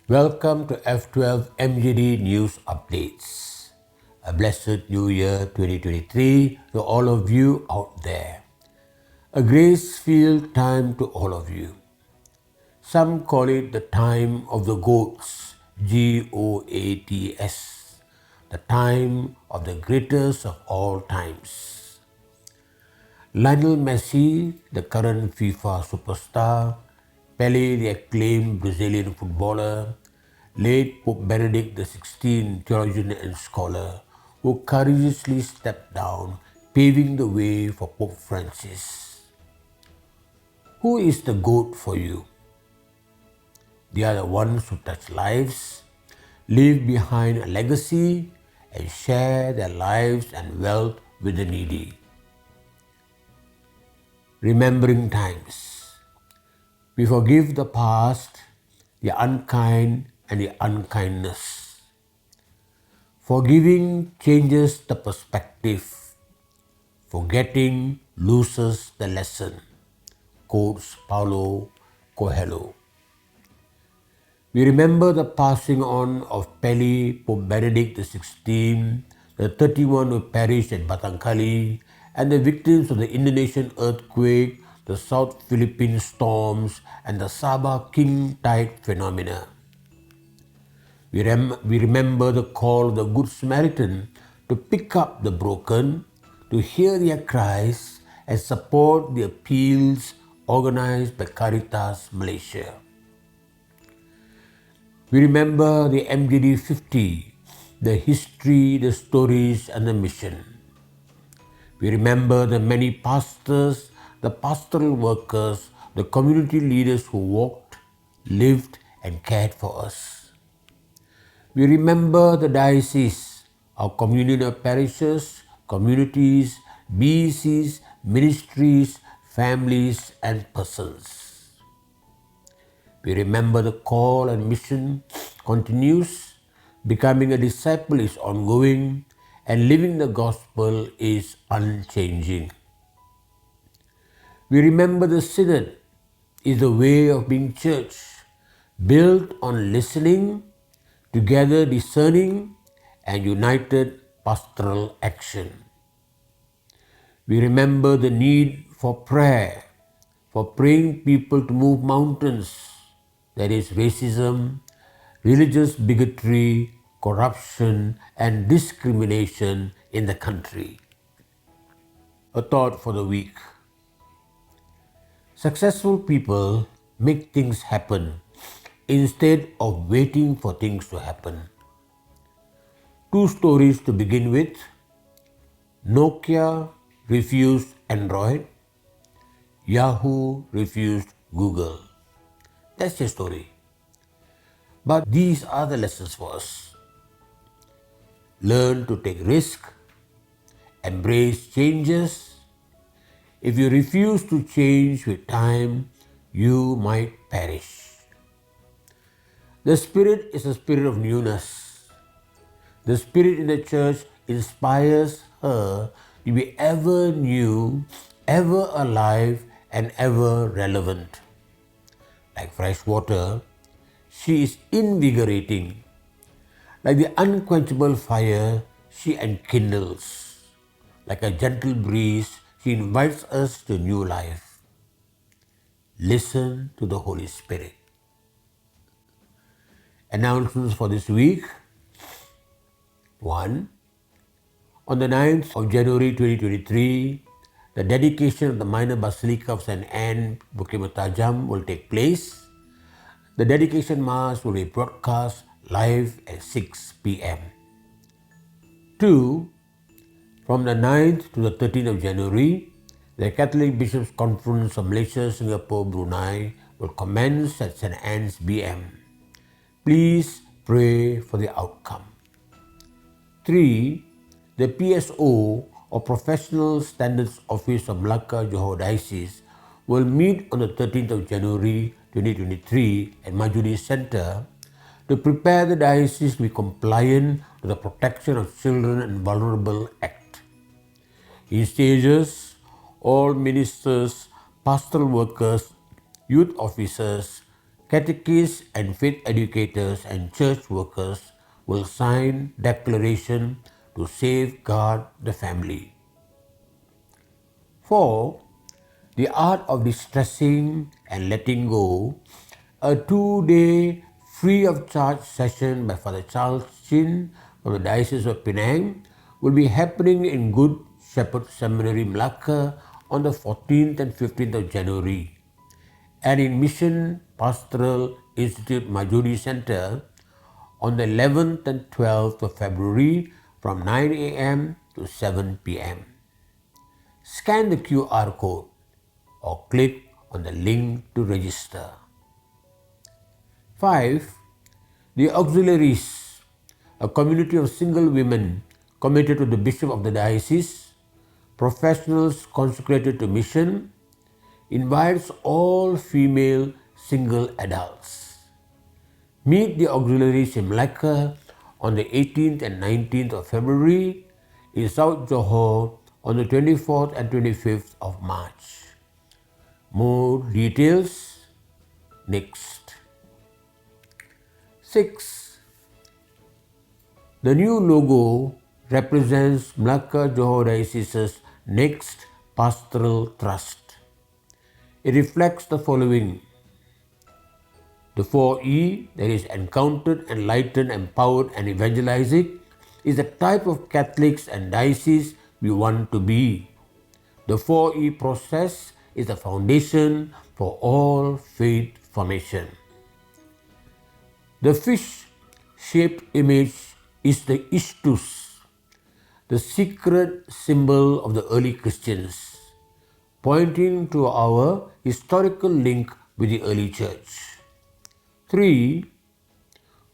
Welcome to F12 MJD News Updates. A blessed New Year 2023 to all of you out there. A grace-filled time to all of you. Some call it the time of the goats, GOATS, the time of the greatest of all times. Lionel Messi, the current FIFA superstar, Pelé, the acclaimed Brazilian footballer, late Pope Benedict XVI, theologian and scholar, who courageously stepped down, paving the way for Pope Francis. Who is the GOAT for you? They are the ones who touch lives, leave behind a legacy, and share their lives and wealth with the needy. Remembering times. We forgive the past, the unkind, and the unkindness. Forgiving changes the perspective. Forgetting loses the lesson, quotes Paulo Coelho. We remember the passing on of Pelé, Pope Benedict XVI, the 31 who perished at Batangkali, and the victims of the Indonesian earthquake, the South Philippine storms, and the Sabah king tide phenomena. We remember the call of the Good Samaritan to pick up the broken, to hear their cries, and support the appeals organized by Caritas Malaysia. We remember the MJD 50, the history, the stories, and the mission. We remember the many pastors, the pastoral workers, the community leaders who walked, lived, and cared for us. We remember the Diocese, our communion of parishes, communities, BECs, ministries, families, and persons. We remember the call and mission continues, becoming a disciple is ongoing, and living the gospel is unchanging. We remember the synod is the way of being church, built on listening, together discerning, and united pastoral action. We remember the need for prayer, for praying people to move mountains, that is racism, religious bigotry, corruption, and discrimination in the country. A thought for the week. Successful people make things happen instead of waiting for things to happen. Two stories to begin with. Nokia refused Android. Yahoo refused Google. That's the story. But these are the lessons for us. Learn to take risk, embrace changes. If you refuse to change with time, you might perish. The Spirit is a spirit of newness. The Spirit in the church inspires her to be ever new, ever alive, and ever relevant. Like fresh water, she is invigorating. Like the unquenchable fire, she enkindles. Like a gentle breeze, she invites us to new life. Listen to the Holy Spirit. Announcements for this week. 1. On the 9th of January 2023, the dedication of the minor basilica of St. Anne, Bukit Mertajam will take place. The dedication mass will be broadcast live at 6 p.m. 2. From the 9th to the 13th of January, the Catholic Bishops' Conference of Malaysia, Singapore, Brunei will commence at St. Anne's BM. Please pray for the outcome. 3. The PSO or Professional Standards Office of Malacca, Johore Diocese will meet on the 13th of January 2023 at Majuri Center to prepare the diocese to be compliant to the Protection of Children and Vulnerable Act. In stages, all ministers, pastoral workers, youth officers, catechists and faith educators and church workers will sign declaration to safeguard the family. 4. The art of distressing and letting go, a 2-day free of charge session by Father Charles Chin from the Diocese of Penang will be happening in Good Shepherd Seminary, Malacca on the 14th and 15th of January, and in Mission Pastoral Institute Majuri Center on the 11th and 12th of February from 9 a.m. to 7 p.m. Scan the QR code or click on the link to register. 5. The Auxiliaries, a community of single women committed to the Bishop of the Diocese, professionals consecrated to mission, invites all female single adults. Meet the Auxiliaries in Malacca on the 18th and 19th of February, in South Johore on the 24th and 25th of March. More details next. 6. The new logo represents Malacca Johore Diocese's next pastoral thrust. It reflects the following. The 4E, that is encountered, enlightened, empowered and evangelizing, is the type of Catholics and diocese we want to be. The 4E process is the foundation for all faith formation. The fish-shaped image is the Istus, the secret symbol of the early Christians, pointing to our historical link with the early church. 3.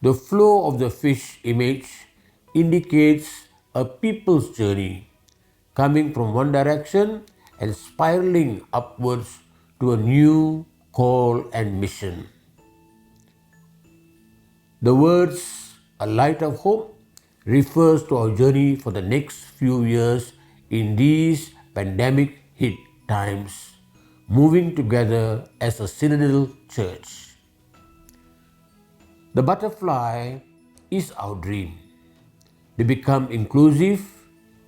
The flow of the fish image indicates a people's journey, coming from one direction and spiraling upwards to a new call and mission. The words, a light of hope, refers to our journey for the next few years in these pandemic-hit times, moving together as a synodal church. The butterfly is our dream to become inclusive,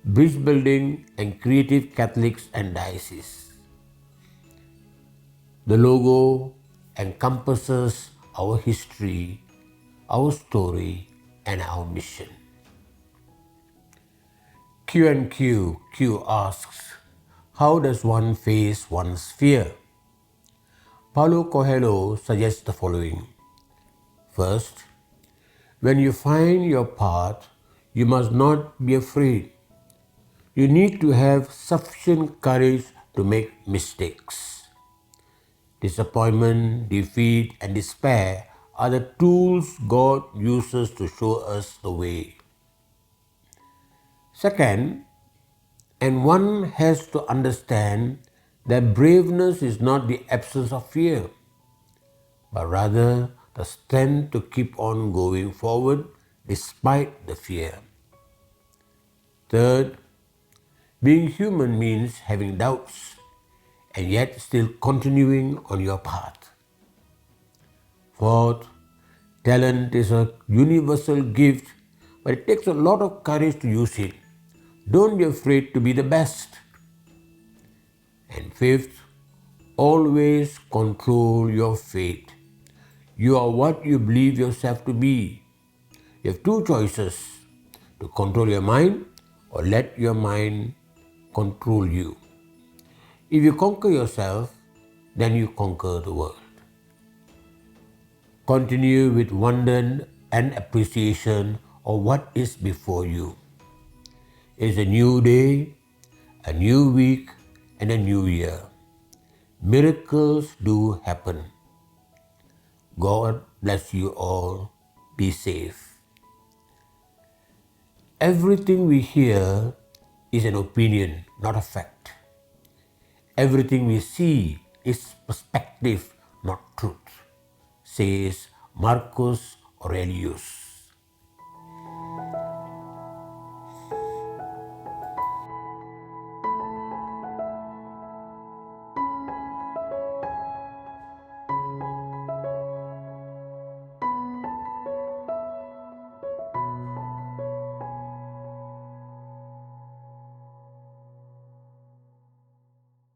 bridge-building and creative Catholics and dioceses. The logo encompasses our history, our story and our mission. Q&Q. Q asks, how does one face one's fear? Paulo Coelho suggests the following. First, when you find your path, you must not be afraid. You need to have sufficient courage to make mistakes. Disappointment, defeat, and despair are the tools God uses to show us the way. Second, and one has to understand that braveness is not the absence of fear, but rather the strength to keep on going forward despite the fear. Third, being human means having doubts and yet still continuing on your path. Fourth, talent is a universal gift, but it takes a lot of courage to use it. Don't be afraid to be the best. And fifth, always control your fate. You are what you believe yourself to be. You have two choices, to control your mind or let your mind control you. If you conquer yourself, then you conquer the world. Continue with wonder and appreciation of what is before you. It's a new day, a new week, and a new year. Miracles do happen. God bless you all. Be safe. Everything we hear is an opinion, not a fact. Everything we see is perspective, not truth, says Marcus Aurelius.